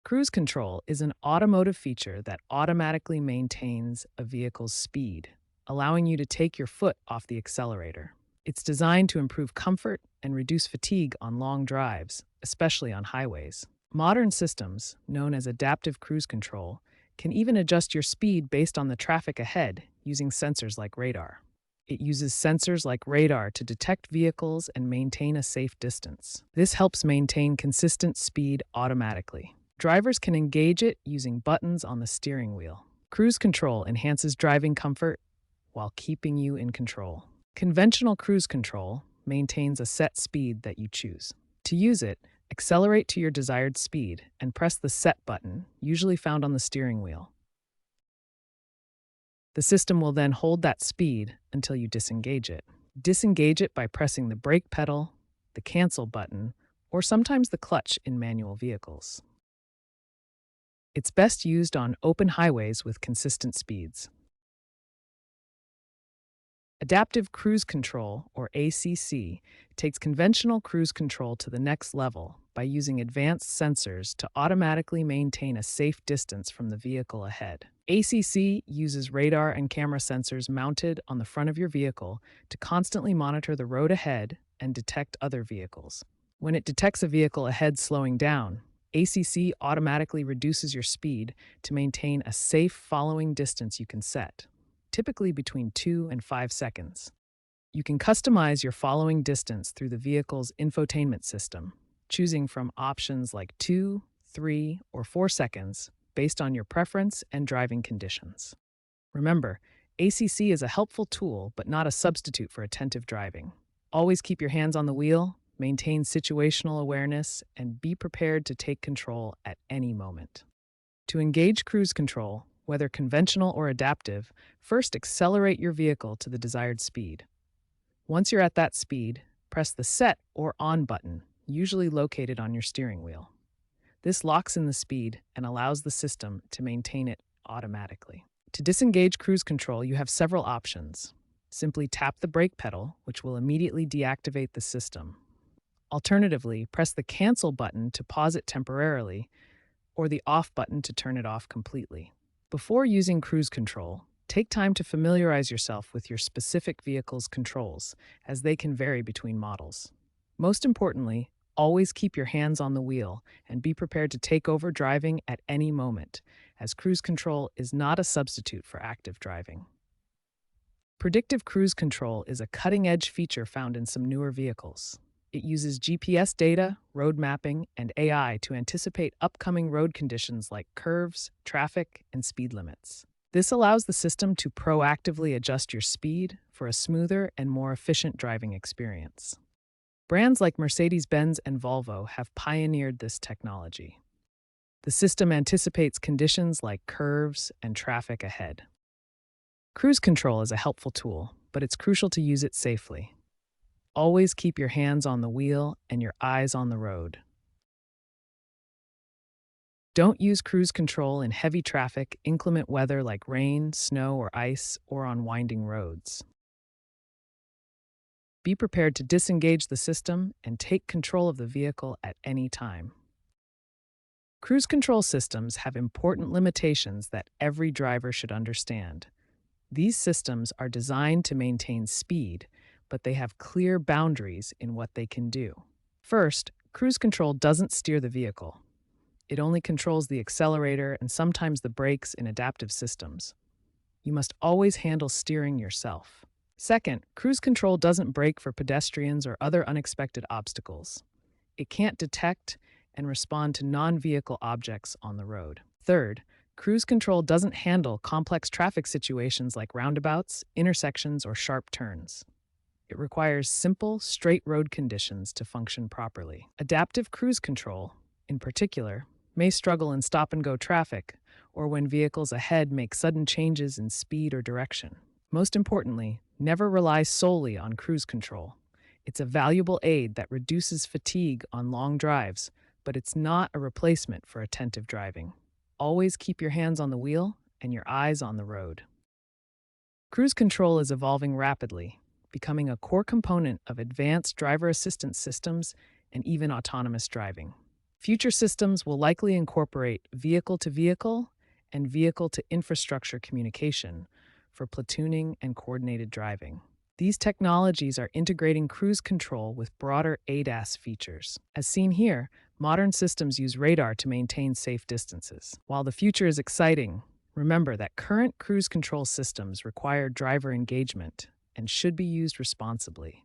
Cruise control is an automotive feature that automatically maintains a vehicle's speed, allowing you to take your foot off the accelerator. It's designed to improve comfort and reduce fatigue on long drives, especially on highways. Modern systems, known as adaptive cruise control, can even adjust your speed based on the traffic ahead using sensors like radar. It uses sensors like radar to detect vehicles and maintain a safe distance. This helps maintain consistent speed automatically. Drivers can engage it using buttons on the steering wheel. Cruise control enhances driving comfort while keeping you in control. Conventional cruise control maintains a set speed that you choose. To use it, accelerate to your desired speed and press the Set button, usually found on the steering wheel. The system will then hold that speed until you disengage it. Disengage it by pressing the brake pedal, the Cancel button, or sometimes the clutch in manual vehicles. It's best used on open highways with consistent speeds. Adaptive Cruise Control, or ACC, takes conventional cruise control to the next level by using advanced sensors to automatically maintain a safe distance from the vehicle ahead. ACC uses radar and camera sensors mounted on the front of your vehicle to constantly monitor the road ahead and detect other vehicles. When it detects a vehicle ahead slowing down, ACC automatically reduces your speed to maintain a safe following distance you can set, typically between 2 and 5 seconds. You can customize your following distance through the vehicle's infotainment system, choosing from options like 2, 3, or 4 seconds based on your preference and driving conditions. Remember, ACC is a helpful tool but not a substitute for attentive driving. Always keep your hands on the wheel, maintain situational awareness, and be prepared to take control at any moment. To engage cruise control, whether conventional or adaptive, first accelerate your vehicle to the desired speed. Once you're at that speed, press the Set or On button, usually located on your steering wheel. This locks in the speed and allows the system to maintain it automatically. To disengage cruise control, you have several options. Simply tap the brake pedal, which will immediately deactivate the system. Alternatively, press the Cancel button to pause it temporarily, or the Off button to turn it off completely. Before using cruise control, take time to familiarize yourself with your specific vehicle's controls, as they can vary between models. Most importantly, always keep your hands on the wheel and be prepared to take over driving at any moment, as cruise control is not a substitute for active driving. Predictive cruise control is a cutting-edge feature found in some newer vehicles. It uses GPS data, road mapping, and AI to anticipate upcoming road conditions like curves, traffic, and speed limits. This allows the system to proactively adjust your speed for a smoother and more efficient driving experience. Brands like Mercedes-Benz and Volvo have pioneered this technology. The system anticipates conditions like curves and traffic ahead. Cruise control is a helpful tool, but it's crucial to use it safely. Always keep your hands on the wheel and your eyes on the road. Don't use cruise control in heavy traffic, inclement weather like rain, snow, or ice, or on winding roads. Be prepared to disengage the system and take control of the vehicle at any time. Cruise control systems have important limitations that every driver should understand. These systems are designed to maintain speed, but they have clear boundaries in what they can do. First, cruise control doesn't steer the vehicle. It only controls the accelerator and sometimes the brakes in adaptive systems. You must always handle steering yourself. Second, cruise control doesn't brake for pedestrians or other unexpected obstacles. It can't detect and respond to non-vehicle objects on the road. Third, cruise control doesn't handle complex traffic situations like roundabouts, intersections, or sharp turns. It requires simple, straight road conditions to function properly. Adaptive cruise control, in particular, may struggle in stop-and-go traffic or when vehicles ahead make sudden changes in speed or direction. Most importantly, never rely solely on cruise control. It's a valuable aid that reduces fatigue on long drives, but it's not a replacement for attentive driving. Always keep your hands on the wheel and your eyes on the road. Cruise control is evolving rapidly, becoming a core component of advanced driver assistance systems and even autonomous driving. Future systems will likely incorporate vehicle to vehicle and vehicle to infrastructure communication for platooning and coordinated driving. These technologies are integrating cruise control with broader ADAS features. As seen here, modern systems use radar to maintain safe distances. While the future is exciting, remember that current cruise control systems require driver engagement and should be used responsibly.